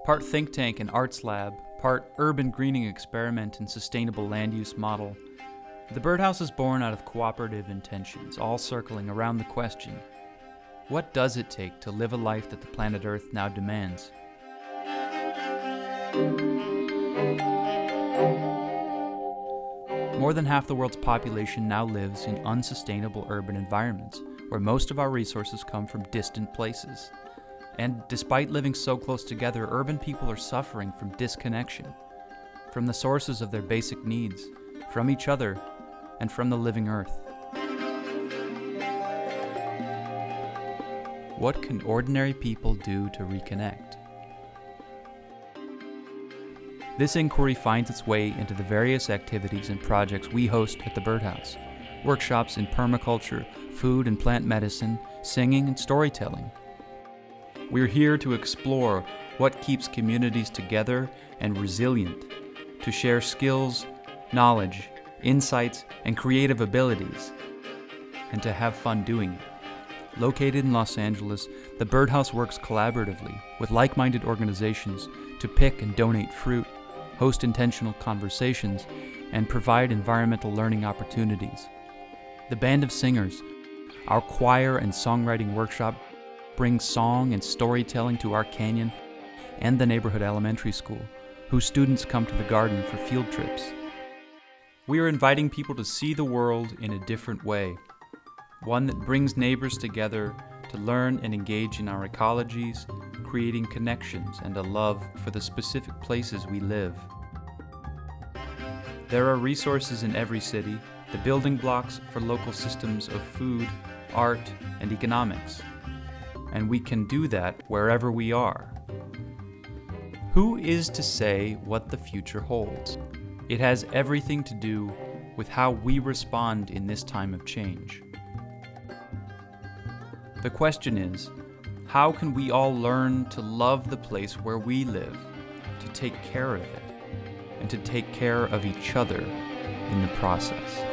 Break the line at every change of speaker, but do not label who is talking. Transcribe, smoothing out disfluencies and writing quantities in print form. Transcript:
Part think tank and arts lab, part urban greening experiment and sustainable land use model, the BirdHouse is born out of cooperative intentions, all circling around the question, what does it take to live a life that the planet Earth now demands? More than half the world's population now lives in unsustainable urban environments, where most of our resources come from distant places. And despite living so close together, urban people are suffering from disconnection, from the sources of their basic needs, from each other, and from the living earth. What can ordinary people do to reconnect? This inquiry finds its way into the various activities and projects we host at the BirdHouse. Workshops in permaculture, food and plant medicine, singing and storytelling. We're here to explore what keeps communities together and resilient, to share skills, knowledge, insights, and creative abilities, and to have fun doing it. Located in Los Angeles, the BirdHouse works collaboratively with like-minded organizations to pick and donate fruit, host intentional conversations, and provide environmental learning opportunities. The Band of Singers, our choir and songwriting workshop, brings song and storytelling to our canyon and the neighborhood elementary school, whose students come to the garden for field trips. We are inviting people to see the world in a different way, one that brings neighbors together to learn and engage in our ecologies, creating connections and a love for the specific places we live. There are resources in every city, the building blocks for local systems of food, art, and economics. And we can do that wherever we are. Who is to say what the future holds? It has everything to do with how we respond in this time of change. The question is, how can we all learn to love the place where we live, to take care of it, and to take care of each other in the process?